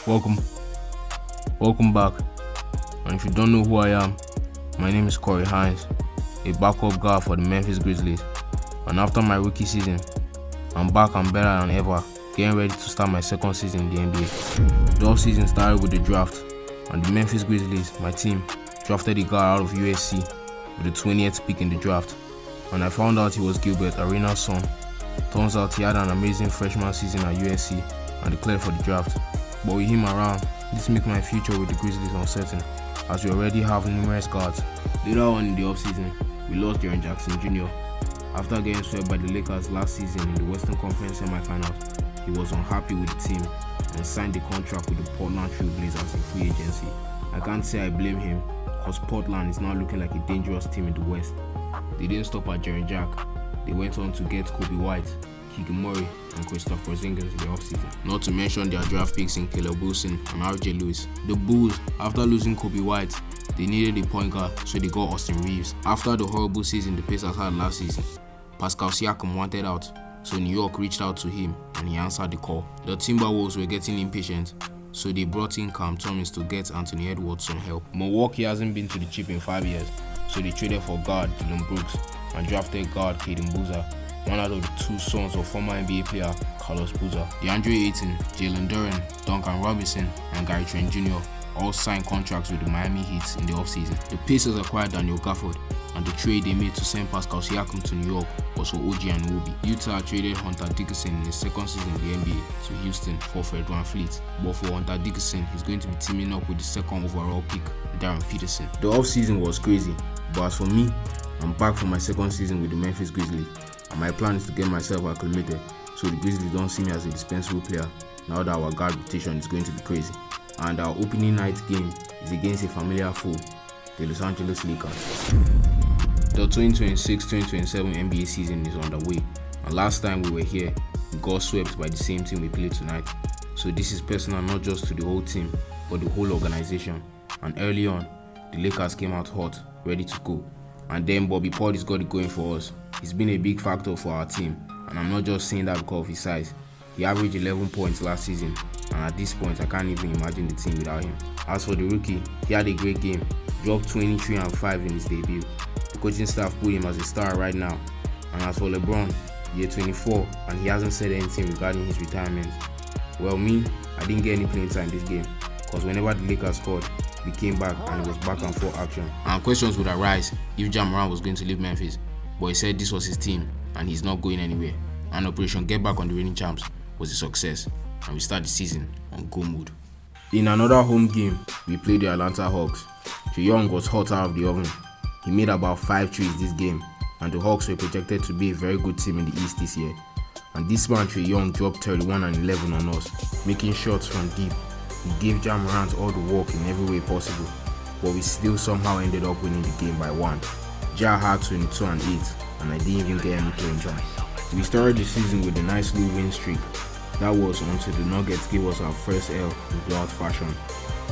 Welcome back. And if you don't know who I am, my name is Cory Hines, a backup guard for the Memphis Grizzlies. And after my rookie season, I'm back and better than ever, getting ready to start my second season in the NBA. The offseason started with the draft, and the Memphis Grizzlies, my team, drafted a guy out of USC with the 20th pick in the draft. And I found out he was Gilbert Arenas' son. Turns out he had an amazing freshman season at USC and declared for the draft. But with him around, this makes my future with the Grizzlies uncertain, as we already have numerous guards. Later on in the offseason, we lost Jaren Jackson Jr. After getting swept by the Lakers last season in the Western Conference semifinals, he was unhappy with the team and signed a contract with the Portland Trail Blazers in free agency. I can't say I blame him, cause Portland is now looking like a dangerous team in the West. They didn't stop at Jaren Jack. They went on to get Kobe White, Keegan Murray, and Kristaps Porzingis in the offseason. Not to mention their draft picks in Caleb Wilson and RJ Lewis. The Bulls, after losing Kobe White, they needed a point guard, so they got Austin Reeves. After the horrible season the Pacers had last season, Pascal Siakam wanted out, so New York reached out to him and he answered the call. The Timberwolves were getting impatient, so they brought in Cam Thomas to get Anthony Edwards some help. Milwaukee hasn't been to the chip in 5 years, so they traded for guard Dillon Brooks and drafted guard Caden Boozer, one out of the two sons of former NBA player Carlos Boozer. DeAndre Ayton, Jalen Duren, Duncan Robinson, and Gary Trent Jr. all signed contracts with the Miami Heat in the offseason. The Pacers acquired Daniel Gafford, and the trade they made to send Pascal Siakam to New York was for OG Anunoby. Utah traded Hunter Dickinson in his second season in the NBA to Houston for Fred VanVleet, but for Hunter Dickinson, he's going to be teaming up with the second overall pick, Darren Peterson. The offseason was crazy, but as for me, I'm back for my second season with the Memphis Grizzlies, and my plan is to get myself acclimated so the Grizzlies don't see me as a dispensable player now that our guard rotation is going to be crazy. And our opening night game is against a familiar foe, the Los Angeles Lakers. The 2026-2027 NBA season is underway, and last time we were here, we got swept by the same team we played tonight. So this is personal not just to the whole team, but the whole organization. And early on, the Lakers came out hot, ready to go. And then Bobby Portis got it going for us. He's been a big factor for our team, and I'm not just saying that because of his size. He averaged 11 points last season, and at this point I can't even imagine the team without him. As for the rookie, he had a great game, dropped 23 and 5 in his debut. The coaching staff put him as a star right now. And as for LeBron, year 24, and he hasn't said anything regarding his retirement. Well, me, I didn't get any playing time this game, because whenever the Lakers scored, we came back and it was back and forth action. And questions would arise if Ja Morant was going to leave Memphis, but he said this was his team and he's not going anywhere. And Operation Get Back on the Reigning Champs was a success, and we start the season on go mode. In another home game, we played the Atlanta Hawks. Trae Young was hot out of the oven. He made about 5 threes this game, and the Hawks were projected to be a very good team in the East this year. And this man Trae Young dropped 31 and 11 on us, making shots from deep. He gave Ja Morant all the work in every way possible, but we still somehow ended up winning the game by 1. Ja had 22 and 8, and I didn't even get any playing time. We started the season with a nice little win streak. That was until the Nuggets gave us our first L in blowout fashion,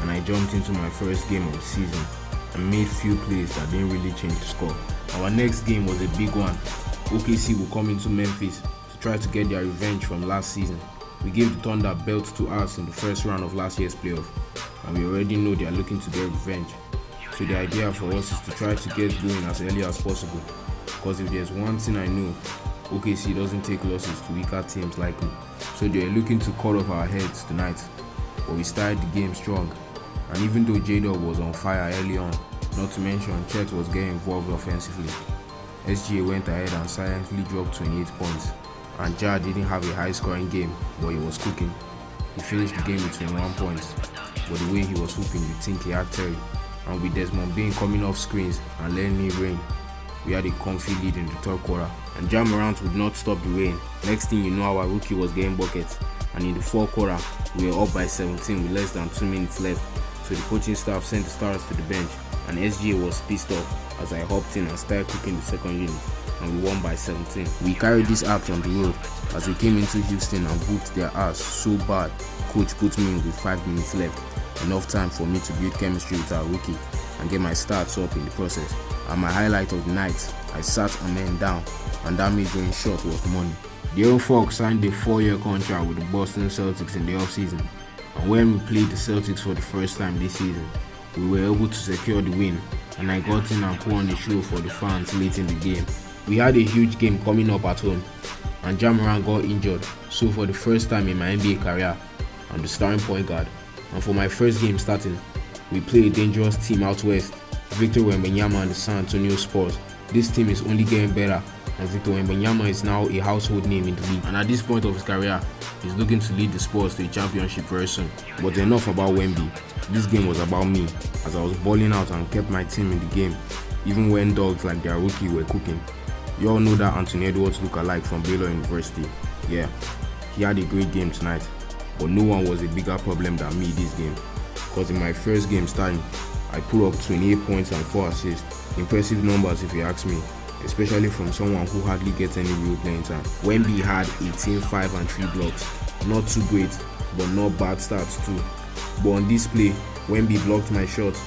and I jumped into my first game of the season and made few plays that didn't really change the score. Our next game was a big one. OKC will come into Memphis to try to get their revenge from last season. We gave the Thunder belt to us in the first round of last year's playoff, and we already know they are looking to get revenge. So the idea for us is to try to get going as early as possible, because if there's one thing I know, OKC doesn't take losses to weaker teams like me. So they are looking to cut off our heads tonight, but we started the game strong. And even though J-Dub was on fire early on, not to mention Chet was getting involved offensively, SGA went ahead and silently dropped 28 points. And Ja didn't have a high scoring game, but he was cooking. He finished the game with 21 points, but the way he was hooping, you'd think he had 30. And with Desmond Bain coming off screens and letting it rain, we had a comfy lead in the third quarter. And Ja Morant would not stop the rain. Next thing you know, our rookie was getting buckets. And in the fourth quarter, we were up by 17 with less than 2 minutes left. So the coaching staff sent the starters to the bench, and SGA was pissed off as I hopped in and started cooking the second unit, and we won by 17. We carried this act on the road as we came into Houston and whooped their ass so bad, coach put me in with 5 minutes left, enough time for me to build chemistry with our rookie and get my stats up in the process. And my highlight of the night, I sat a man down, and that mid-range shot was money. De'Aaron Fox signed a 4-year contract with the Boston Celtics in the offseason, And when we played the Celtics for the first time this season, we were able to secure the win, and I got in and put on the show for the fans late in the game. We had a huge game coming up at home, and Morant got injured, so for the first time in my NBA career, I'm the starting point guard. And for my first game starting, we play a dangerous team out west, Victor Wembanyama and the San Antonio Spurs. This team is only getting better, and Victor Wembanyama is now a household name in the league. And at this point of his career, he's looking to lead the Spurs to a championship very soon. But enough about Wemby. This game was about me, as I was balling out and kept my team in the game, even when dogs like their rookie were cooking. You all know that Anthony Edwards look-alike from Baylor University. Yeah, he had a great game tonight, but no one was a bigger problem than me this game. Because in my first game starting, I put up 28 points and 4 assists. Impressive numbers if you ask me, especially from someone who hardly gets any real playing time. Wemby had 18, 5 and 3 blocks. Not too great, but not bad stats too. But on this play, Wemby blocked my shot,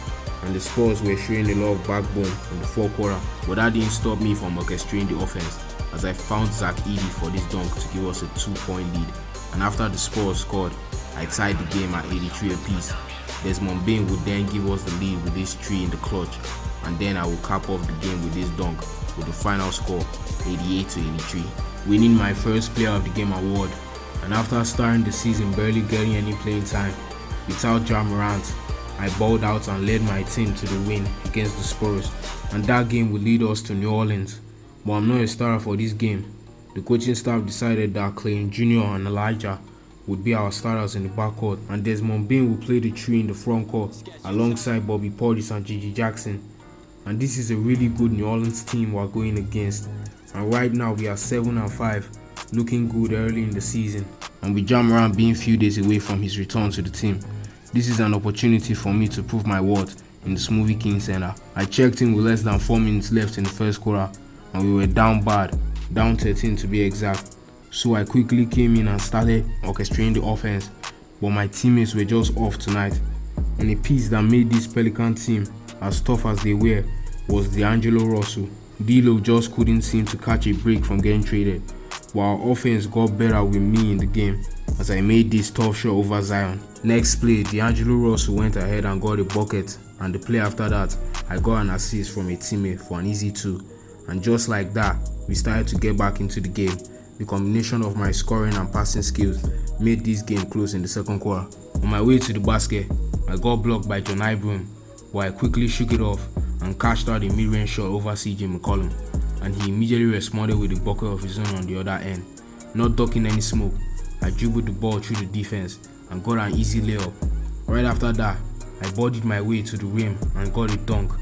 and the Spurs were showing a lot of backbone in the fourth quarter. But that didn't stop me from orchestrating the offense, as I found Zach Edey for this dunk to give us a 2-point lead. And after the Spurs scored, I tied the game at 83 apiece. Desmond Bane would then give us the lead with this 3 in the clutch, and then I would cap off the game with this dunk with the final score 88-83, winning my first Player of the Game award. And after starting the season barely getting any playing time, without Morant, I balled out and led my team to the win against the Spurs, and that game would lead us to New Orleans. But I'm not a starter for this game. The coaching staff decided that Clay Jr. and Elijah would be our starters in the backcourt, and Desmond Bane would play the 3 in the front court alongside Bobby Portis and Gigi Jackson. And this is a really good New Orleans team we're going against, and right now we are 7-5, looking good early in the season. And with Morant being few days away from his return to the team, this is an opportunity for me to prove my worth in the Smoothie King Center. I checked in with less than 4 minutes left in the first quarter, and we were down bad, down 13 to be exact. So I quickly came in and started orchestrating the offense, but my teammates were just off tonight. And a piece that made this Pelican team as tough as they were was D'Angelo Russell. D'Lo just couldn't seem to catch a break from getting traded, while our offense got better with me in the game as I made this tough shot over Zion. Next play, D'Angelo Russell went ahead and got a bucket, and the play after that, I got an assist from a teammate for an easy 2. And just like that, we started to get back into the game. The combination of my scoring and passing skills made this game close in the second quarter. On my way to the basket, I got blocked by John Ibram, but I quickly shook it off and cashed out a mid-range shot over CJ McCollum, and he immediately responded with a bucket of his own on the other end. Not ducking any smoke, I dribbled the ball through the defense and got an easy layup. Right after that, I bodied my way to the rim and got a dunk.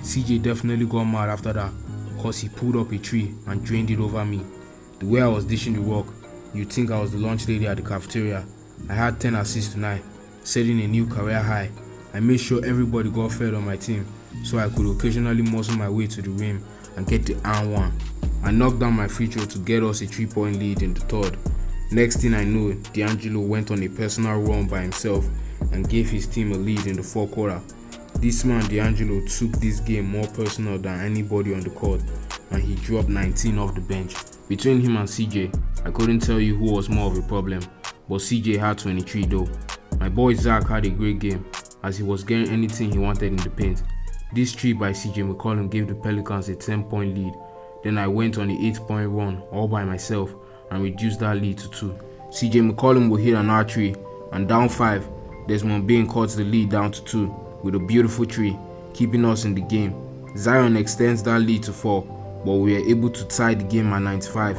CJ definitely got mad after that, cause he pulled up a 3 and drained it over me. The way I was dishing the rock, you'd think I was the lunch lady at the cafeteria. I had 10 assists tonight, setting a new career high. I made sure everybody got fed on my team, so I could occasionally muscle my way to the rim and get the and 1. I knocked down my free throw to get us a 3-point lead in the third. Next thing I know, D'Angelo went on a personal run by himself and gave his team a lead in the fourth quarter. This man D'Angelo took this game more personal than anybody on the court, and he dropped 19 off the bench. Between him and CJ, I couldn't tell you who was more of a problem, but CJ had 23 though. My boy Zach had a great game, as he was getting anything he wanted in the paint. This 3 by CJ McCollum gave the Pelicans a 10-point lead. Then I went on an 8-point run all by myself and reduced that lead to 2. CJ McCollum would hit an R3, and down 5, Desmond Bane cuts the lead down to 2 with a beautiful 3, keeping us in the game. Zion extends that lead to 4, but we were able to tie the game at 95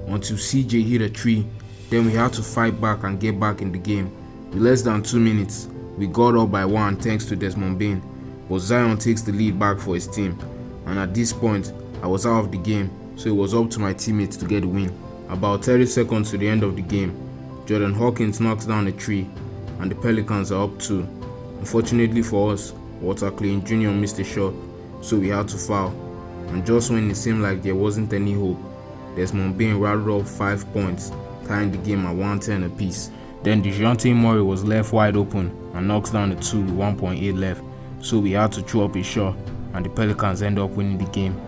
until CJ hit a 3. Then we had to fight back and get back in the game. With less than 2 minutes, we got up by 1 thanks to Desmond Bane, but Zion takes the lead back for his team, and at this point, I was out of the game, so it was up to my teammates to get the win. About 30 seconds to the end of the game, Jordan Hawkins knocks down a 3, and the Pelicans are up 2. Unfortunately for us, Walter Clay Jr. missed a shot, so we had to foul. And just when it seemed like there wasn't any hope, Desmond Bane rattled up 5 points, tying the game at 110 apiece. Then DeJounte Murray was left wide open and knocks down a 2 with 1.8 left, so we had to throw up a shot, and the Pelicans end up winning the game.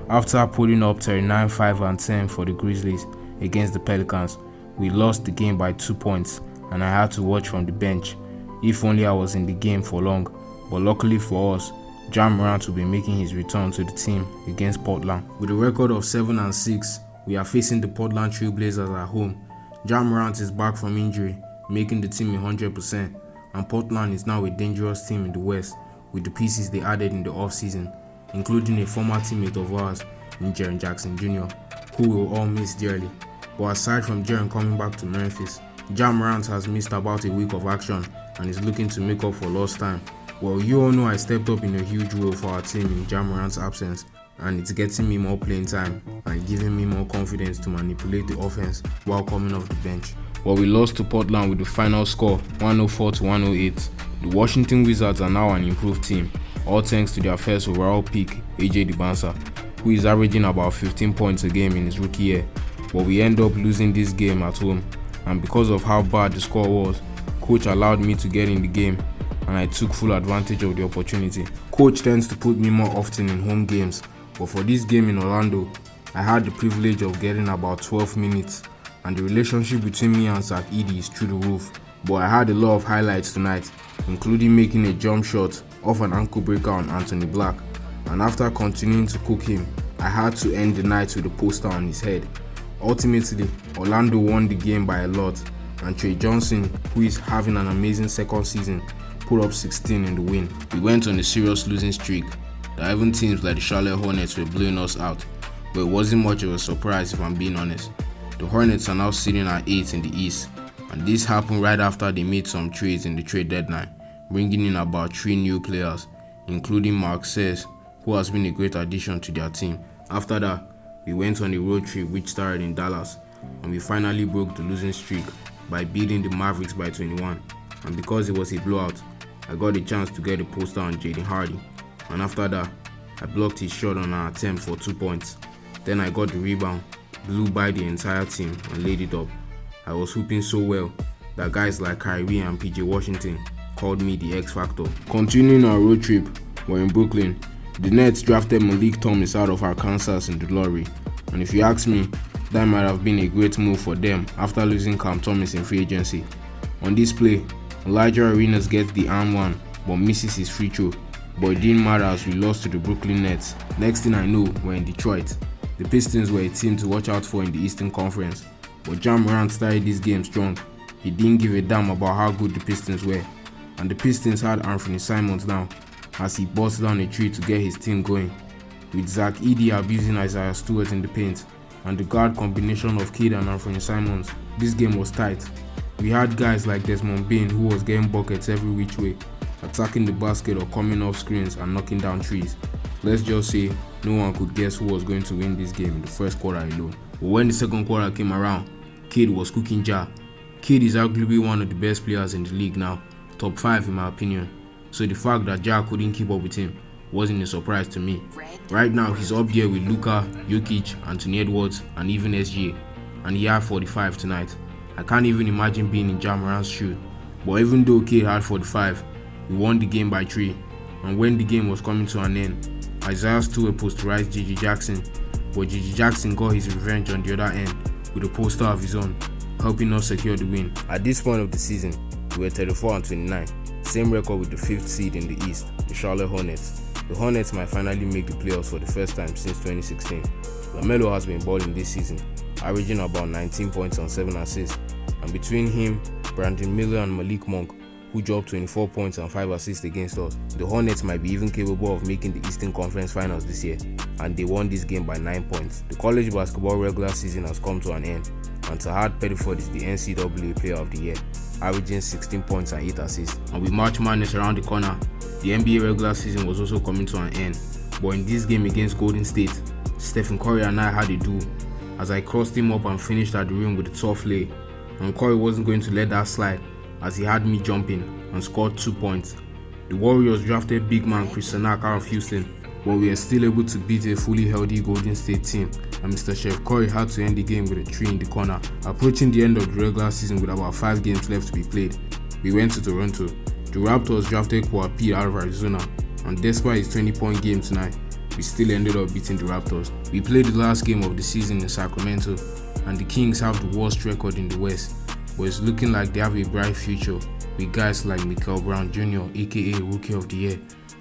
After putting up 39, 5 and 10 for the Grizzlies against the Pelicans, we lost the game by 2 points, and I had to watch from the bench If only I was in the game for long, but luckily for us, Morant will be making his return to the team against Portland. With a record of 7-6, we are facing the Portland Trail Blazers at home. Morant is back from injury, making the team 100%, and Portland is now a dangerous team in the West with the pieces they added in the offseason, including a former teammate of ours in Jaren Jackson Jr., who we'll all miss dearly. But aside from Jaren coming back to Memphis, Morant has missed about a week of action and is looking to make up for lost time. Well, you all know I stepped up in a huge role for our team in Morant's absence, and it's getting me more playing time and giving me more confidence to manipulate the offense while coming off the bench. Well, we lost to Portland with the final score 104-108. The Washington Wizards are now an improved team, all thanks to their first overall pick, AJ Dibbansa, who is averaging about 15 points a game in his rookie year. But we end up losing this game at home, and because of how bad the score was, coach allowed me to get in the game, and I took full advantage of the opportunity. Coach tends to put me more often in home games, but for this game in Orlando, I had the privilege of getting about 12 minutes, and the relationship between me and Zach Edey is through the roof. But I had a lot of highlights tonight, including making a jump shot off an ankle breaker on Anthony Black, and after continuing to cook him, I had to end the night with a poster on his head. Ultimately, Orlando won the game by a lot, and Trey Johnson, who is having an amazing second season, put up 16 in the win. We went on a serious losing streak that even teams like the Charlotte Hornets were blowing us out, but it wasn't much of a surprise if I'm being honest. The Hornets are now sitting at 8 in the East, and this happened right after they made some trades in the trade deadline, bringing in about 3 new players, including Mark Says, who has been a great addition to their team. After that, we went on a road trip which started in Dallas, and we finally broke the losing streak by beating the Mavericks by 21. And because it was a blowout, I got a chance to get a poster on Jaden Hardy, and after that, I blocked his shot on an attempt for 2 points. Then I got the rebound, blew by the entire team and laid it up. I was hooping so well that guys like Kyrie and PJ Washington called me the X Factor. Continuing our road trip, we're in Brooklyn. The Nets drafted Malik Thomas out of Arkansas in the lottery, and if you ask me, that might have been a great move for them after losing Cam Thomas in free agency. On this play, Elijah Arenas gets the and one but misses his free throw, but it didn't matter as we lost to the Brooklyn Nets. Next thing I know, we're in Detroit. The Pistons were a team to watch out for in the Eastern Conference, but Morant started this game strong. He didn't give a damn about how good the Pistons were, and the Pistons had Anthony Simons now as he busts down a tree to get his team going, with Zach Edey abusing Isaiah Stewart in the paint, and the guard combination of Kidd and Anthony Simons. This game was tight. We had guys like Desmond Bane who was getting buckets every which way, attacking the basket or coming off screens and knocking down trees. Let's just say no one could guess who was going to win this game in the first quarter alone. But when the second quarter came around, Kidd was cooking Ja. Kidd is arguably one of the best players in the league now, top 5 in my opinion. So the fact that Ja couldn't keep up with him wasn't a surprise to me. Right now he's up there with Luka, Jokic, Anthony Edwards, and even SGA, and he had 45 tonight. I can't even imagine being in Morant's shoes. But even though Kidd had 45, we won the game by 3, and when the game was coming to an end, Isaiah Stewart posterized Gigi Jackson, but Gigi Jackson got his revenge on the other end with a poster of his own, helping us secure the win. At this point of the season, we were 34-29, same record with the 5th seed in the East, the Charlotte Hornets. The Hornets might finally make the playoffs for the first time since 2016. LaMelo has been balling this season, averaging about 19 points and 7 assists, and between him, Brandon Miller and Malik Monk, who dropped 24 points and 5 assists against us, the Hornets might be even capable of making the Eastern Conference Finals this year, and they won this game by 9 points. The college basketball regular season has come to an end, and Tahad Pettiford is the NCAA Player of the Year, averaging 16 points and 8 assists. And with March Madness around the corner, the NBA regular season was also coming to an end, but in this game against Golden State, Stephen Curry and I had a duel, as I crossed him up and finished at the rim with a tough lay, and Curry wasn't going to let that slide, as he had me jumping and scored 2 points. The Warriors drafted big man Chris Sanak out of Houston, but we were still able to beat a fully healthy Golden State team, and Mr. Chef Curry had to end the game with a 3 in the corner. Approaching the end of the regular season with about 5 games left to be played, we went to Toronto. The Raptors drafted Kawhi out of Arizona, and despite his 20-point game tonight, we still ended up beating the Raptors. We played the last game of the season in Sacramento, and the Kings have the worst record in the West, but it's looking like they have a bright future with guys like Mikel Brown Jr., aka Rookie of the Year,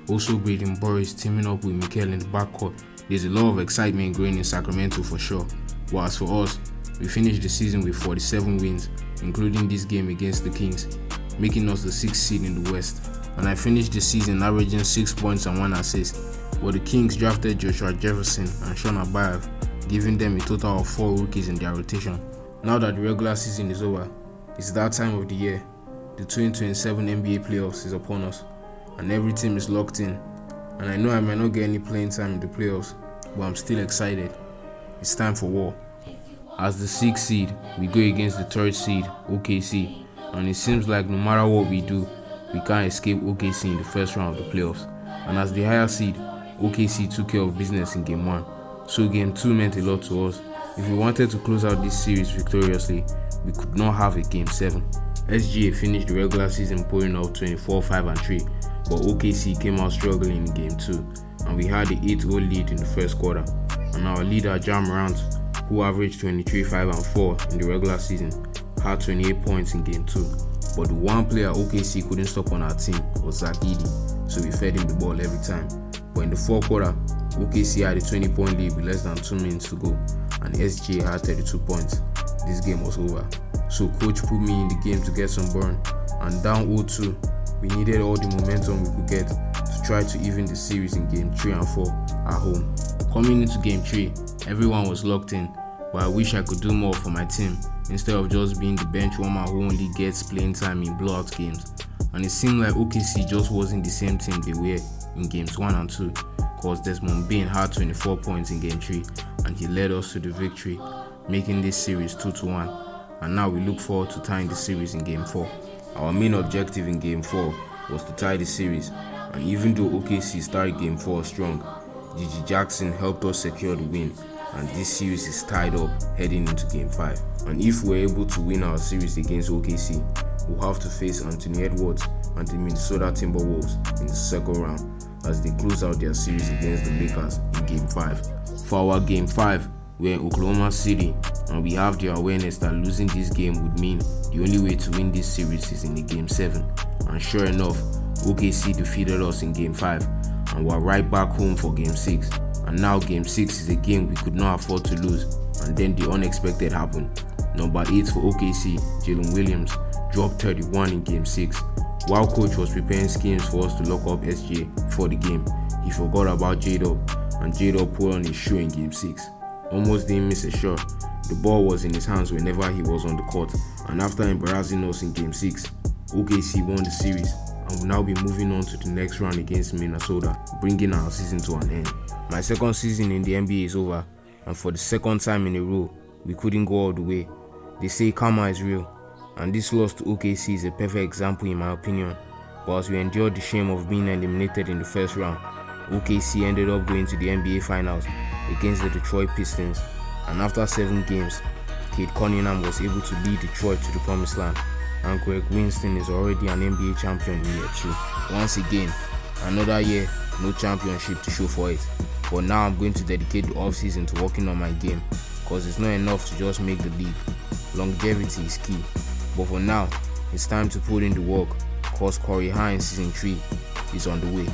also Braden Boris teaming up with Mikel in the backcourt. There's a lot of excitement growing in Sacramento for sure. But as for us, we finished the season with 47 wins, including this game against the Kings, making us the 6th seed in the West. And I finished the season averaging 6 points and 1 assist. But the Kings drafted Joshua Jefferson and Sean Abayev, giving them a total of 4 rookies in their rotation. Now that the regular season is over, it's that time of the year. The 2027 NBA playoffs is upon us, and every team is locked in. And I know I might not get any playing time in the playoffs, but I'm still excited. It's time for war. As the 6th seed, we go against the 3rd seed, OKC, and it seems like no matter what we do, we can't escape OKC in the first round of the playoffs. And as the higher seed, OKC took care of business in Game 1, so Game 2 meant a lot to us. If we wanted to close out this series victoriously, we could not have a Game 7. SGA finished the regular season pulling out 24, 5 and 3, but OKC came out struggling in Game 2, and we had a 8-0 lead in the first quarter. And our leader, Morant, who averaged 23, 5 and 4 in the regular season, had 28 points in Game 2. But the one player OKC couldn't stop on our team was Zach Edey, so we fed him the ball every time. But in the fourth quarter, OKC had a 20-point lead with less than 2 minutes to go, and SGA had 32 points. This game was over. So coach put me in the game to get some burn, and down 0-2, we needed all the momentum we could get to try to even the series in Game 3 and 4 at home. Coming into Game 3, everyone was locked in, but I wish I could do more for my team instead of just being the bench warmer who only gets playing time in blowout games. And it seemed like OKC just wasn't the same team they were in Games 1 and 2, because Desmond Bane had 24 points in Game 3 and he led us to the victory, making this series 2-1. And now we look forward to tying the series in Game 4. Our main objective in Game 4 was to tie the series, and even though OKC started Game 4 strong, Gigi Jackson helped us secure the win, and this series is tied up heading into Game 5. And if we're able to win our series against OKC, we'll have to face Anthony Edwards and the Minnesota Timberwolves in the second round as they close out their series against the Lakers in Game 5. For our Game 5, we're in Oklahoma City, and we have the awareness that losing this game would mean the only way to win this series is in the Game 7. And sure enough, OKC defeated us in Game 5, and we're right back home for Game 6. And now Game 6 is a game we could not afford to lose, and then the unexpected happened. Number 8 for OKC, Jalen Williams, dropped 31 in Game 6. While coach was preparing schemes for us to lock up SGA before the game, he forgot about J-Dub, and J-Dub pulled on his shoe in Game 6. Almost didn't miss a shot. The ball was in his hands whenever he was on the court, and after embarrassing us in Game 6, OKC won the series and will now be moving on to the next round against Minnesota, bringing our season to an end. My second season in the NBA is over, and for the second time in a row, we couldn't go all the way. They say karma is real, and this loss to OKC is a perfect example in my opinion. But as we endured the shame of being eliminated in the first round, OKC ended up going to the NBA Finals against the Detroit Pistons, and after 7 games, Cade Cunningham was able to lead Detroit to the promised land, and Greg Winston is already an NBA champion in year 2. Once again, another year, no championship to show for it. But now I'm going to dedicate the offseason to working on my game, because it's not enough to just make the league. Longevity is key. But for now, it's time to put in the work, because Cory Hines Season 3 is on the way.